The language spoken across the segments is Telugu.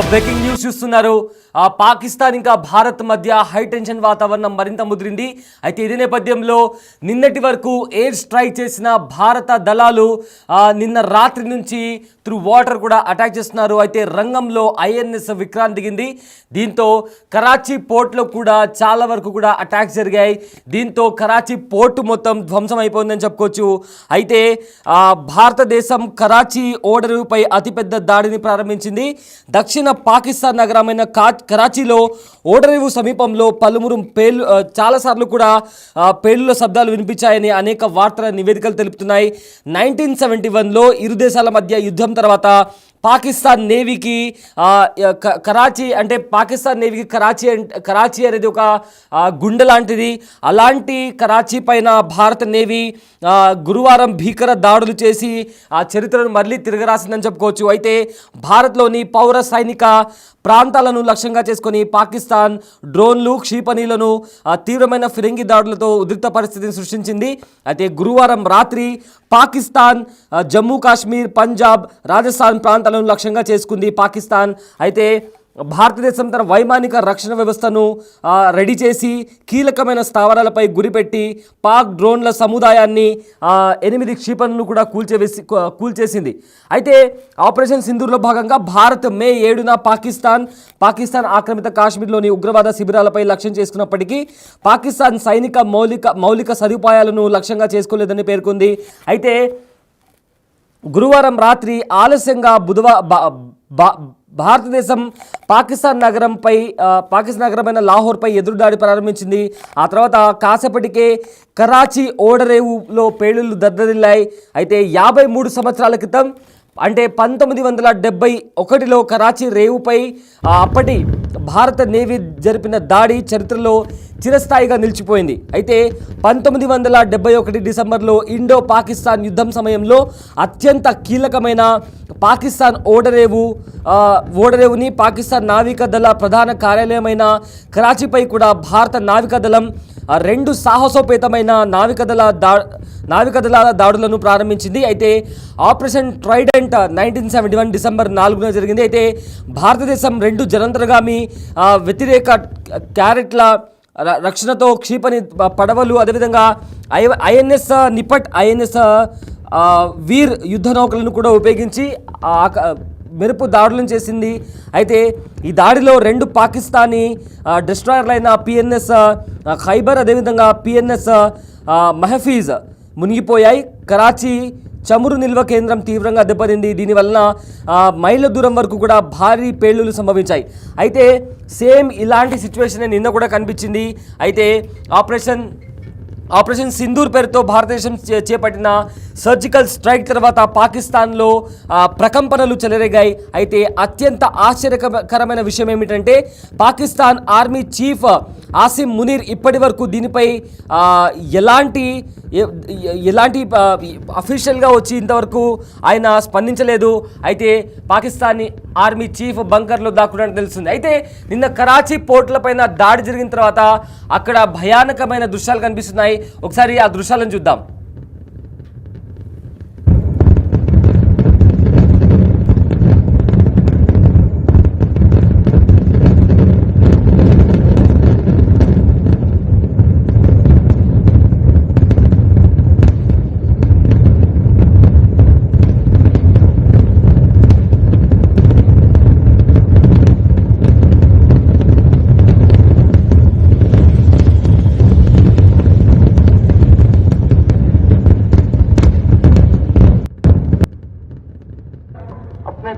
బ్రేకింగ్ న్యూస్ చూస్తున్నారు. పాకిస్తాన్ ఇంకా భారత్ మధ్య హై టెన్షన్ వాతావరణం మరింత ముదిరింది. అయితే ఇదే నేపథ్యంలో నిన్నటి వరకు ఎయిర్ స్ట్రైక్ చేసిన భారత దళాలు నిన్న రాత్రి నుంచి త్రూ వాటర్ కూడా అటాక్ చేస్తున్నారు. అయితే రంగంలో ఐఎన్ఎస్ విక్రాంత్ దిగింది. దీంతో కరాచీ పోర్ట్లో కూడా చాలా వరకు కూడా అటాక్స్ జరిగాయి. దీంతో కరాచీ పోర్టు మొత్తం ధ్వంసం అయిపోయిందని చెప్పుకోవచ్చు. అయితే భారతదేశం కరాచీ ఓడరేవుపై అతిపెద్ద దాడిని ప్రారంభించింది. దక్షిణ పాకిస్తాన్ నగరమైన కరాచీలో ఓడరేవు సమీపంలో పలువురు చాలాసార్లు కూడా పేలుల శబ్దాలు వినిపించాయని అనేక వార్తల నివేదికలు తెలుపుతున్నాయి. 1971లో ఇరు దేశాల మధ్య యుద్ధం తర్వాత పాకిస్తాన్ నేవీకి కరాచీ అనేది ఒక గుండె లాంటిది. అలాంటి కరాచీ పైన భారత నేవీ గురువారం భీకర దాడులు చేసి ఆ చరిత్రను మళ్ళీ తిరగరాసిందని చెప్పుకోవచ్చు. అయితే భారత్లోని పౌర సైనిక ప్రాంతాలను లక్ష్యంగా చేసుకొని పాకిస్తాన్ డ్రోన్లు క్షిపణిలను తీవ్రమైన ఫిరంగి దాడులతో ఉద్రిక్త పరిస్థితిని సృష్టించింది. అయితే గురువారం రాత్రి పాకిస్తాన్ జమ్మూ కాశ్మీర్, పంజాబ్, రాజస్థాన్ ప్రాంతాలను లక్ష్యంగా చేసుకుంది పాకిస్తాన్. అయితే భారతదేశం తన వైమానిక రక్షణ వ్యవస్థను రెడీ చేసి కీలకమైన స్థావరాలపై గురిపెట్టి పాక్ డ్రోన్ల సముదాయాన్ని 8 క్షిపణులను కూడా కూల్చేసింది. అయితే ఆపరేషన్ సింధూర్లో భాగంగా భారత్ మే 7న పాకిస్తాన్ ఆక్రమిత కాశ్మీర్లోని ఉగ్రవాద శిబిరాలపై లక్ష్యం చేసుకున్నప్పటికీ పాకిస్తాన్ సైనిక మౌలిక సదుపాయాలను లక్ష్యంగా చేసుకోలేదని పేర్కొంది. అయితే గురువారం రాత్రి ఆలస్యంగా భారతదేశం పాకిస్తాన్ నగరమైన లాహోర్పై ఎదురుదాడి ప్రారంభించింది. ఆ తర్వాత కాసేపటికే కరాచీ ఓడరేవులో పేలుళ్లు దద్దరిల్లాయి. అయితే 53 సంవత్సరాల క్రితం అంటే 1971లో కరాచీ రేవుపై అప్పటి భారత నేవీ జరిపిన దాడి చరిత్రలో చిరస్థాయిగా నిలిచిపోయింది. అయితే 1971 డిసెంబర్లో ఇండో పాకిస్తాన్ యుద్ధం సమయంలో అత్యంత కీలకమైన పాకిస్తాన్ ఓడరేవుని పాకిస్తాన్ నావికాదళ ప్రధాన కార్యాలయమైన కరాచీపై కూడా భారత నావికాదళం 2 సాహసోపేతమైన నావికాదళాల దాడులను ప్రారంభించింది. అయితే ఆపరేషన్ ట్రైడెంట్ 1971 డిసెంబర్ 4న జరిగింది. అయితే భారతదేశం 2 జలంతర్గామి వ్యతిరేక క్యారెట్ల రక్షణతో క్షిపణి పడవలు, అదేవిధంగా ఐఎన్ఎస్ నిపట్, ఐఎన్ఎస్ వీర్ యుద్ధ నౌకలను కూడా ఉపయోగించి మెరుపు దాడులను చేసింది. అయితే ఈ దాడిలో 2 పాకిస్తానీ డిస్ట్రాయర్లైన పిఎన్ఎస్ ఖైబర్, అదేవిధంగా పిఎన్ఎస్ మహఫీజ్ మునిగిపోయాయి. కరాచీ చమురు నిల్వ కేంద్రం తీవ్రంగా దెబ్బతింది. దీనివలన మైళ్ళ దూరం వరకు కూడా భారీ పేలుళ్లు సంభవించాయి. అయితే సేమ్ ఇలాంటి సిచ్యువేషన్ నిన్న కూడా కనిపించింది. అయితే ఆపరేషన్ సింధూర్ పేరుతో భారతదేశం చేపట్టిన సర్జికల్ స్ట్రైక్ తర్వాత పాకిస్తాన్లో ప్రకంపనలు చెలరేగాయి. అయితే అత్యంత ఆశ్చర్యకరమైన విషయం ఏమిటంటే పాకిస్తాన్ ఆర్మీ చీఫ్ ఆసిం మునీర్ ఇప్పటి వరకు దీనిపై ఎలాంటి అఫీషియల్గా వచ్చి ఇంతవరకు ఆయన స్పందించలేదు. అయితే పాకిస్తానీ ఆర్మీ చీఫ్ బంకర్లో దాక్కున్నట్టు తెలుస్తుంది. అయితే నిన్న కరాచీ పోర్టులపైన దాడి జరిగిన తర్వాత అక్కడ భయానకమైన దృశ్యాలు కనిపిస్తున్నాయి. ఒకసారి ఆ దృశ్యాలను చూద్దాం.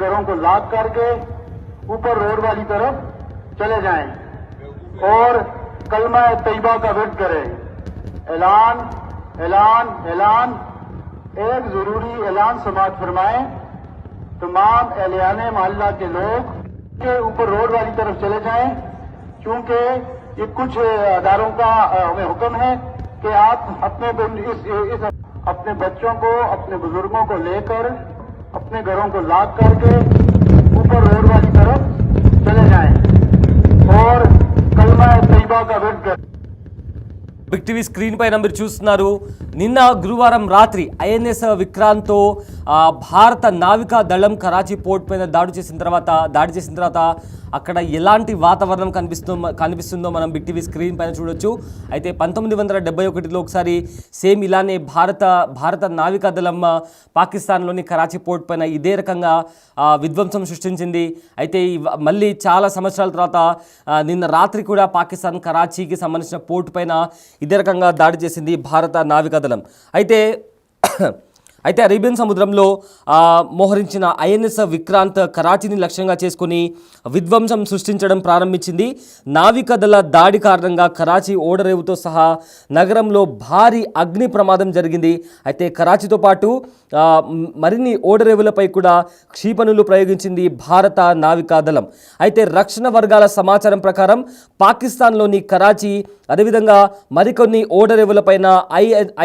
घरों को लॉक करके ऊपर रोड वाली तरफ चले जाएं और कलमा तैयबा का विर्द करें. ऐलान ऐलान ऐलान एक जरूरी ऐलान समाअत फरमाएं. तमाम एहलियाने मोहल्ला के लोग के ऊपर रोड वाली तरफ चले जाएं, क्योंकि ये कुछ अदारों का हमें हुक्म है कि आप अपने बच्चों को, अपने बुजुर्गों को लेकर अपने घरों को लॉक करके ऊपर रोड वाली तरफ चले जाएं और कलमा तैयबा का विर्द करें. బిగ్ టీవీ స్క్రీన్ పైన మీరు చూస్తున్నారు. నిన్న గురువారం రాత్రి ఐఎన్ఎస్ విక్రాంత్తో భారత నావికా దళం కరాచీ పోర్ట్ పైన దాడి చేసిన తర్వాత అక్కడ ఎలాంటి వాతావరణం కనిపిస్తుందో మనం బిగ్ టీవీ స్క్రీన్ పైన చూడొచ్చు. అయితే 1971లో ఒకసారి సేమ్ ఇలానే భారత నావికా దళం పాకిస్తాన్లోని కరాచీ పోర్ట్ పైన ఇదే రకంగా విధ్వంసం సృష్టించింది. అయితే మళ్ళీ చాలా సంవత్సరాల తర్వాత నిన్న రాత్రి కూడా పాకిస్తాన్ కరాచీకి సంబంధించిన పోర్ట్ పైన ఇదే రకంగా దాడి చేసింది భారత నావికా దళం. అయితే అరేబియన్ సముద్రంలో మోహరించిన ఐఎన్ఎస్ విక్రాంత్ కరాచీని లక్ష్యంగా చేసుకుని విధ్వంసం సృష్టించడం ప్రారంభించింది. నావికాదళ దాడి కారణంగా కరాచీ ఓడరేవుతో సహా నగరంలో భారీ అగ్ని ప్రమాదం జరిగింది. అయితే కరాచీతో పాటు మరిన్ని ఓడరేవులపై కూడా క్షిపణులు ప్రయోగించింది భారత నావికాదళం. అయితే రక్షణ వర్గాల సమాచారం ప్రకారం పాకిస్తాన్లోని కరాచీ అదేవిధంగా మరికొన్ని ఓడరేవులపైన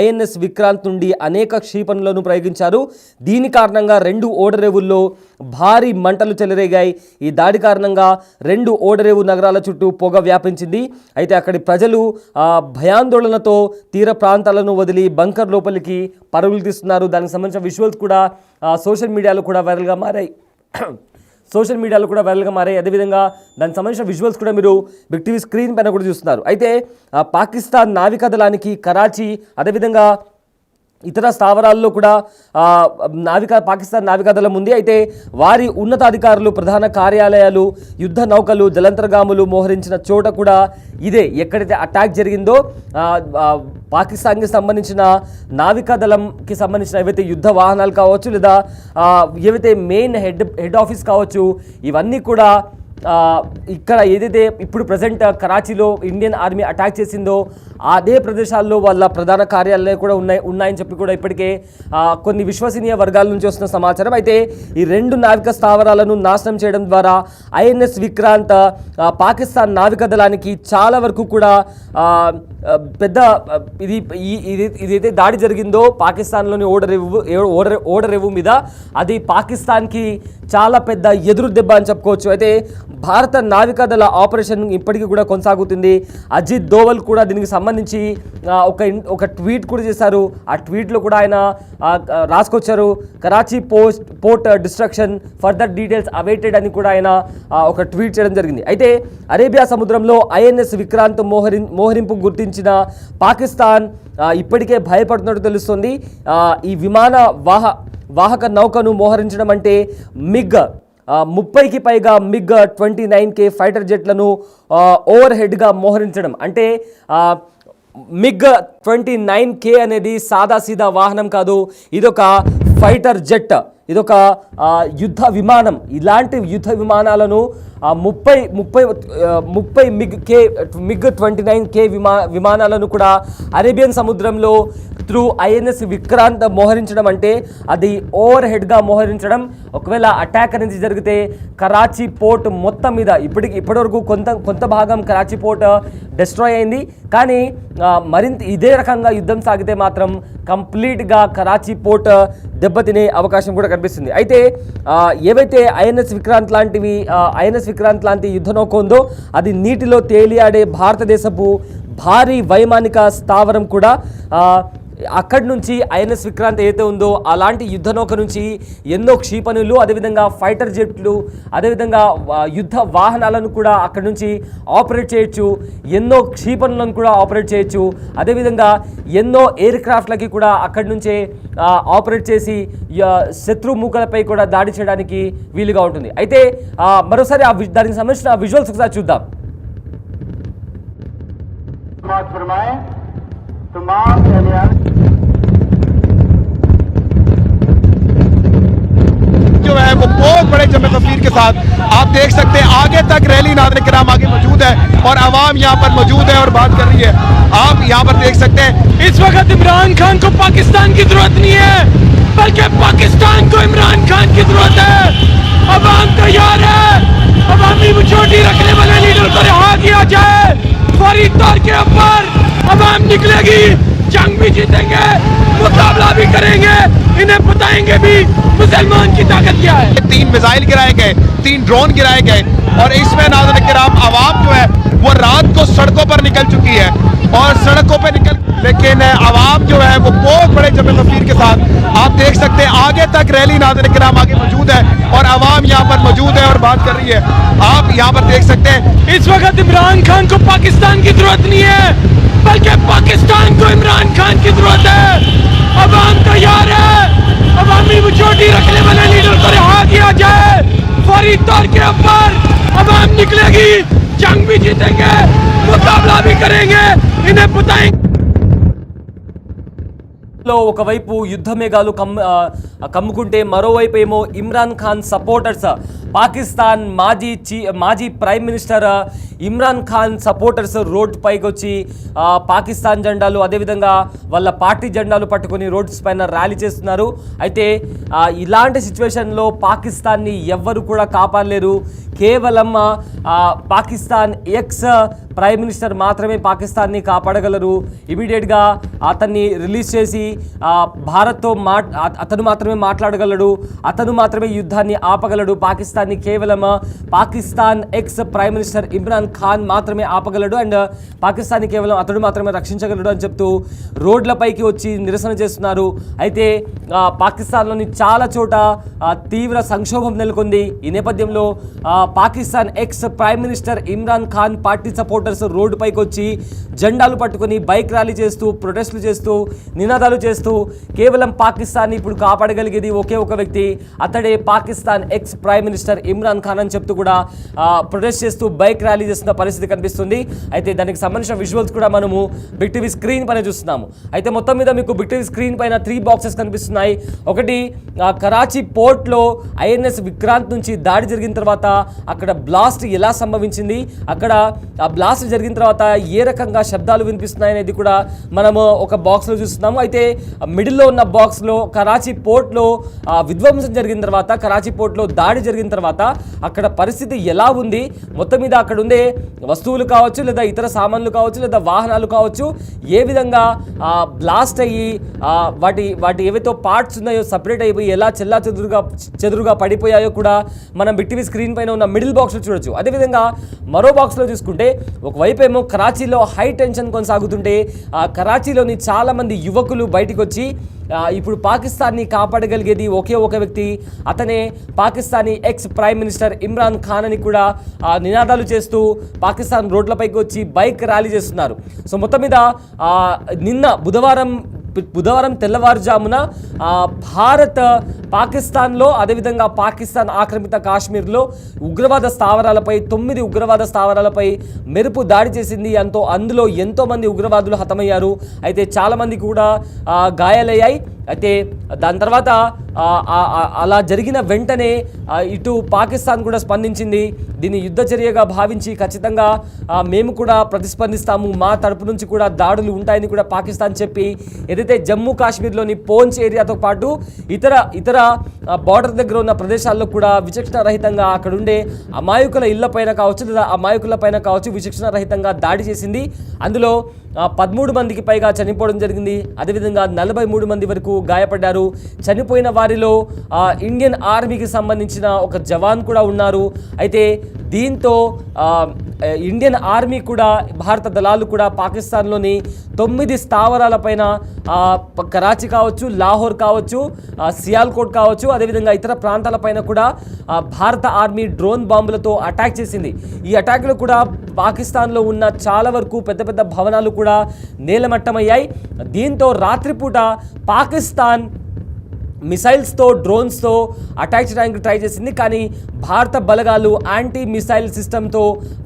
ఐఎన్ఎస్ విక్రాంత్ నుండి అనేక క్షిపణులను ప్రయోగించారు. దీని కారణంగా 2 ఓడరేవుల్లో భారీ మంటలు చెలరేగాయి. ఈ దాడి కారణంగా 2 ఓడరేవు నగరాల చుట్టూ పొగ వ్యాపించింది. అయితే అక్కడి ప్రజలు భయాందోళనతో తీర ప్రాంతాలను వదిలి బంకర్ లోపలికి పరుగులు తీస్తున్నారు. దానికి సంబంధించిన విజువల్స్ కూడా సోషల్ మీడియాలో కూడా వైరల్గా మారాయి. అదేవిధంగా దానికి సంబంధించిన విజువల్స్ కూడా మీరు బిగ్ టీవీ స్క్రీన్ పైన కూడా చూస్తున్నారు. అయితే పాకిస్తాన్ నావికాదళానికి కరాచీ అదేవిధంగా ఇతర స్థావరాల్లో కూడా పాకిస్తాన్ నావికాదళం ఉంది. అయితే వారి ఉన్నతాధికారులు, ప్రధాన కార్యాలయాలు, యుద్ధ నౌకలు, జలంతర్గాములు మోహరించిన చోట కూడా ఇదే ఎక్కడైతే అటాక్ జరిగిందో పాకిస్తాన్కి సంబంధించిన నావికాదళంకి సంబంధించిన ఏవైతే యుద్ధ వాహనాలు కావచ్చు లేదా ఏవైతే మెయిన్ హెడ్ ఆఫీస్ కావచ్చు, ఇవన్నీ కూడా ఇక్కడ ఏదైతే ఇప్పుడు ప్రజెంట్ కరాచీలో ఇండియన్ ఆర్మీ అటాక్ చేసిందో అదే ప్రదేశాల్లో వాళ్ళ ప్రధాన కార్యాలయాలు కూడా ఉన్నాయని చెప్పి కూడా ఇప్పటికే కొన్ని విశ్వసనీయ వర్గాల నుంచి వస్తున్న సమాచారం. అయితే ఈ 2 నావిక స్థావరాలను నాశనం చేయడం ద్వారా ఐఎన్ఎస్ విక్రాంత్ పాకిస్తాన్ నావికాదళానికి చాలా వరకు కూడా పెద్ద ఇదైతే దాడి జరిగిందో పాకిస్తాన్లోని ఓడరేవు మీద అది పాకిస్తాన్కి చాలా పెద్ద ఎదురు దెబ్బ అని చెప్పుకోవచ్చు. అయితే భారత నావికాదళ ఆపరేషన్ ఇప్పటికీ కూడా కొనసాగుతుంది. అజిత్ దోవల్ కూడా దీనికి సంబంధించి ఒక ట్వీట్ కూడా చేశారు. ఆ ట్వీట్లో కూడా ఆయన రాసుకొచ్చారు, Karachi port destruction, further details awaited అని కూడా ఆయన ఒక ట్వీట్ చేయడం జరిగింది. అయితే అరేబియా సముద్రంలో ఐఎన్ఎస్ విక్రాంత్ మోహరింపు గుర్తించిన పాకిస్తాన్ ఇప్పటికే భయపడుతున్నట్టు తెలుస్తుంది. ఈ విమాన వాహక నౌకను మోహరించడం అంటే MiG 30కి పైగా MiG 29K ఫైటర్ జెట్లను ఓవర్ హెడ్గా మోహరించడం అంటే MiG 29K అనేది సాదాసీదా వాహనం కాదు, ఇదొక ఫైటర్ జెట్, ఇదొక యుద్ధ విమానం. ఇలాంటి యుద్ధ విమానాలను 30 MiG 29K విమానాలను కూడా అరేబియన్ సముద్రంలో త్రూ ఐఎన్ఎస్ విక్రాంత్ మోహరించడం అంటే అది ఓవర్ హెడ్గా మోహరించడం. ఒకవేళ అటాక్ అనేది జరిగితే కరాచీ పోర్ట్ మొత్తం మీద ఇప్పటివరకు కొంత భాగం కరాచీ పోర్ట్ డిస్ట్రాయ్ అయింది. కానీ మరింత ఇదే రకంగా యుద్ధం సాగితే మాత్రం కంప్లీట్గా కరాచీ పోర్ట్ దెబ్బతినే అవకాశం కూడా కనిపిస్తుంది. అయితే ఏవైతే ఐఎన్ఎస్ విక్రాంత్ లాంటి యుద్ధ నౌక ఉందో అది నీటిలో తేలియాడే భారతదేశపు భారీ వైమానిక స్థావరం కూడా అక్కడి నుంచి ఐఎన్ఎస్ విక్రాంత్ ఏదైతే ఉందో అలాంటి యుద్ధ నౌక నుంచి ఎన్నో క్షిపణులు అదేవిధంగా ఫైటర్ జెట్లు అదేవిధంగా యుద్ధ వాహనాలను కూడా అక్కడి నుంచి ఆపరేట్ చేయొచ్చు, ఎన్నో క్షిపణులను కూడా ఆపరేట్ చేయొచ్చు, అదేవిధంగా ఎన్నో ఎయిర్ క్రాఫ్ట్లకి కూడా అక్కడి నుంచే ఆపరేట్ చేసి శత్రు మూకలపై కూడా దాడి చేయడానికి వీలుగా ఉంటుంది. అయితే మరోసారి దానికి సంబంధించిన విజువల్స్ ఒకసారి చూద్దాం. जो है वो बहुत बड़े जमे तस्वीर के साथ आप देख सकते हैं आगे तक रैली नाज़रीन किराम आगे मौजूद है और आवाम यहाँ पर मौजूद है और बात कर रही है. आप यहाँ पर देख सकते हैं इस वक्त इमरान खान को पाकिस्तान की जरूरत नहीं है बल्कि पाकिस्तान को इमरान खान की जरूरत है. अवाम तैयार है, अवामी मेजॉरिटी रखने वाले लीडर को रिहा किया जाए. फौरी तौर के ऊपर अवाम निकलेगी, जंग भी जीतेंगे, मुकाबला भी करेंगे, इन्हें बताएंगे भी मुसलमान की ताकत क्या है. 3 मिसाइल गिराए गए, 3 ड्रोन गिराए गए और इसमें नाज़रीन किराम आवाम जो है वो रात को सड़कों पर निकल चुकी है और सड़कों पर लेकिन आवाम जो है वो बहुत बड़े जमे तफसीर के साथ आप देख सकते हैं आगे तक रैली नाज़रीन किराम आगे मौजूद है और आवाम यहाँ पर मौजूद है और बात कर रही है। आप यहाँ पर देख सकते हैं इस वक्त इमरान खान को पाकिस्तान की जरूरत नहीं है, बल्कि पाकिस्तान को इमरान खान की जरूरत है। अवाम तैयार है, अवामी मेजॉरिटी रखने वाले लीडर को रिहा किया जाए। फौरी तौर के ऊपर अवाम निकलेगी, जंग भी जीतेंगे, मुकाबला भी करेंगे, इन्हें बताएंगे। ఒకవైపు యుద్ధ మేఘాలు కమ్ముకుంటే మరోవైపు ఏమో ఇమ్రాన్ ఖాన్ సపోర్టర్స్ పాకిస్తాన్ మాజీ prime minister Imran Khan supporters road పైకి వచ్చి పాకిస్తాన్ జెండాలు అదేవిధంగా వాళ్ళ పార్టీ జెండాలు పట్టుకొని రోడ్స్ పైన ర్యాలీ చేస్తున్నారు. అయితే ఇలాంటి సిచ్యువేషన్లో పాకిస్తాన్ని ఎవ్వరు కూడా కాపాడలేరు. కేవలం పాకిస్తాన్ ఎక్స్ ప్రైమ్ మినిస్టర్ మాత్రమే పాకిస్తాన్ని కాపాడగలరు. ఇమీడియట్గా అతన్ని రిలీజ్ చేసి భారత్తో అతను మాత్రమే మాట్లాడగలడు, అతను మాత్రమే యుద్ధాన్ని ఆపగలడు. పాకిస్తాన్ని కేవలం Pakistan ex prime minister Imran Khan మాత్రమే ఆపగలడు అండ్ పాకిస్తాన్ని కేవలం అతడు మాత్రమే రక్షించగలడు అని చెప్తూ రోడ్లపైకి వచ్చి నిరసన చేస్తున్నారు. అయితే పాకిస్తాన్లోని చాలా చోట తీవ్ర సంక్షోభం నెలకొంది. ఈ నేపథ్యంలో Pakistan ex prime minister Imran Khan party supporters రోడ్డుపైకి వచ్చి జెండాలు పట్టుకొని బైక్ ర్యాలీ చేస్తూ ప్రొటెస్టులు చేస్తూ నినాదాలు చేస్తూ కేవలం పాకిస్తాన్ని ఇప్పుడు కాపాడగలిగేది ఒకే ఒక వ్యక్తి, అతడే Pakistan ex prime minister Imran Khan అని చెప్తూ కూడా ప్రొటెస్ట్ చేస్తూ బైక్ ర్యాలీ చేస్తున్న పరిస్థితి కనిపిస్తుంది. అయితే దానికి సంబంధించిన విజువల్స్ కూడా మనము బిగ్ టీవీ స్క్రీన్ పైన చూస్తున్నాము. అయితే మొత్తం మీద మీకు బిగ్ టీవీ స్క్రీన్ పైన 3 బాక్సెస్ కనిపిస్తున్నాయి. ఒకటి కరాచీ పోర్ట్లో ఐఎన్ఎస్ విక్రాంత్ నుంచి దాడి జరిగిన తర్వాత అక్కడ బ్లాస్ట్ ఎలా సంభవించింది, అక్కడ ఆ బ్లాస్ట్ జరిగిన తర్వాత ఏ రకంగా శబ్దాలు వినిపిస్తున్నాయి అనేది కూడా మనము ఒక బాక్స్లో చూస్తున్నాము. అయితే మిడిల్లో ఉన్న బాక్స్లో కరాచీ పోర్ట్లో విధ్వంసం జరిగిన తర్వాత, కరాచీ పోర్ట్లో దాడి జరిగిన తర్వాత అక్కడ పరిస్థితి ఎలా ఉంది, మొత్తం మీద అక్కడ ఉండే వస్తువులు కావచ్చు లేదా ఇతర సామాన్లు కావచ్చు లేదా వాహనాలు కావచ్చు ఏ విధంగా బ్లాస్ట్ అయ్యి వాటి ఏవైతే పార్ట్స్ ఉన్నాయో సపరేట్ అయిపోయి ఎలా చెదురుగా పడిపోయాయో కూడా మనం బిగ్ టీవీ స్క్రీన్ పైన ఉన్న మిడిల్ బాక్స్లో చూడొచ్చు. అదేవిధంగా మరో బాక్స్లో చూసుకుంటే ఒకవైపు ఏమో కరాచీలో హై టెన్షన్ కొనసాగుతుంటే కరాచీలోని చాలామంది యువకులు బయటికి వచ్చి ఇప్పుడు పాకిస్తాన్ని కాపాడగలిగేది ఒకే ఒక వ్యక్తి, అతనే Pakistani X prime minister Imran Khan అని కూడా నినాదాలు చేస్తూ పాకిస్తాన్ రోడ్లపైకి వచ్చి బైక్ ర్యాలీ చేస్తున్నారు. సో మొత్తం మీద నిన్న బుధవారం తెల్లవారుజామున భారత్ పాకిస్తాన్లో అదేవిధంగా పాకిస్తాన్ ఆక్రమిత కాశ్మీర్లో ఉగ్రవాద స్థావరాలపై 9 ఉగ్రవాద స్థావరాలపై మెరుపు దాడి చేసింది. అందులో ఎంతోమంది ఉగ్రవాదులు హతమయ్యారు. అయితే చాలామంది కూడా గాయాలయ్యాయి. అయితే దాని తర్వాత అలా జరిగిన వెంటనే ఇటు పాకిస్తాన్ కూడా స్పందించింది. దీన్ని యుద్ధ చర్యగా భావించి ఖచ్చితంగా మేము కూడా ప్రతిస్పందిస్తాము, మా తరపు నుంచి కూడా దాడులు ఉంటాయని కూడా పాకిస్తాన్ చెప్పి ఏదైతే జమ్మూ కాశ్మీర్లోని పోంచ్ ఏరియాతో పాటు ఇతర బార్డర్ దగ్గర ఉన్న ప్రదేశాల్లో కూడా విచక్షణ రహితంగా అక్కడ ఉండే అమాయకుల ఇళ్లపైన కావచ్చు లేదా అమాయకుల పైన కావచ్చు విచక్షణ రహితంగా దాడి చేసింది. అందులో 13 మందికి పైగా చనిపోవడం జరిగింది. అదేవిధంగా 43 మంది వరకు గాయపడ్డారు. చనిపోయిన వారిలో ఇండియన్ ఆర్మీకి సంబంధించిన ఒక జవాన్ కూడా ఉన్నారు. అయితే దీంతో ఇండియన్ ఆర్మీ కూడా భారత దళాలు కూడా పాకిస్తాన్లోని 9 స్థావరాలపైన కరాచీ కావచ్చు, లాహోర్ కావచ్చు, సియాల్కోట్ కావచ్చు, అదేవిధంగా ఇతర ప్రాంతాలపైన కూడా భారత ఆర్మీ డ్రోన్ బాంబులతో అటాక్ చేసింది. ఈ అటాక్లో కూడా పాకిస్తాన్లో ఉన్న చాలా వరకు పెద్ద పెద్ద భవనాలు కూడా నేలమట్టమయ్యాయి. దీంతో రాత్రిపూట పాకిస్తాన్ మిసైల్స్తో డ్రోన్స్తో అటాక్ చేయడానికి ట్రై చేసింది. కానీ భారత బలగాలు యాంటీ మిసైల్ సిస్టంతో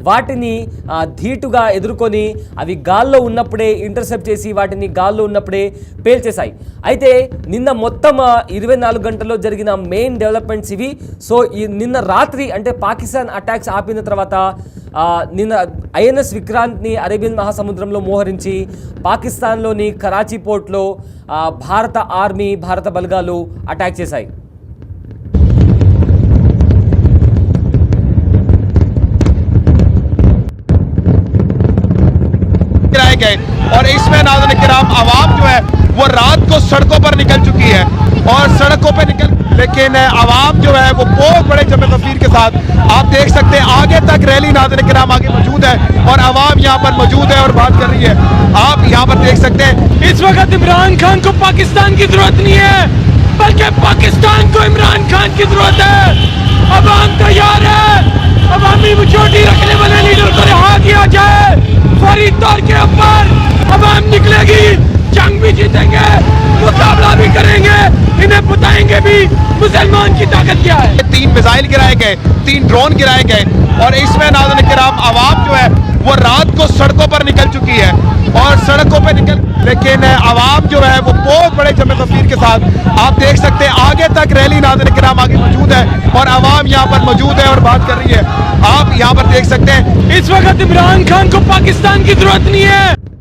వాటిని ధీటుగా ఎదుర్కొని అవి గాల్లో ఉన్నప్పుడే ఇంటర్సెప్ట్ చేసి వాటిని గాల్లో ఉన్నప్పుడే పేల్చేశాయి. అయితే నిన్న మొత్తం 24 గంటల్లో జరిగిన మెయిన్ డెవలప్మెంట్స్ ఇవి. సో నిన్న రాత్రి అంటే పాకిస్తాన్ అటాక్స్ ఆపిన తర్వాత నిన్న ఐఎన్ఎస్ విక్రాంత్ని అరేబియన్ మహాసముద్రంలో మోహరించి పాకిస్తాన్లోని కరాచీ పోర్ట్లో భారత ఆర్మీ భారత బలగాలు అటాక్ చేశాయి. और इसमें नाज़रीन किराम आवाम जो है वो रात को सड़कों पर निकल चुकी है और सड़कों पर निकल, लेकिन आवाम जो है वो बहुत बड़े जमे तस्वीर के साथ आप देख सकते हैं आगे तक रैली नाज़रीन किराम आगे मौजूद है और आवाम यहाँ पर मौजूद है और बात कर रही है। आप यहाँ पर देख सकते हैं इस वक्त इमरान खान को पाकिस्तान की जरूरत नहीं है, बल्कि पाकिस्तान को इमरान खान की जरूरत है। अवाम तैयार है, अवामी मेजॉरिटी रखने वाले लीडर को रिहा किया जाए। फौरी तौर के ऊपर अवाम निकलेगी, जंग भी जीतेंगे, मुकाबला भी करेंगे, इन्हें बताएंगे भी मुसलमान की ताकत क्या है। 3 मिसाइल गिराए गए, 3 ड्रोन गिराए गए और इसमें नाज़रीन किराम आवाम जो है वो रात को सड़कों पर निकल चुकी है और सड़कों पर निकल, लेकिन आवाम जो है वो बहुत बड़े जमे तस्वीर के साथ आप देख सकते हैं आगे तक रैली नाज़रीन किराम आगे मौजूद है और आवाम यहाँ पर मौजूद है और बात कर रही है। आप यहाँ पर देख सकते हैं इस वक्त इमरान खान को पाकिस्तान की जरूरत नहीं है।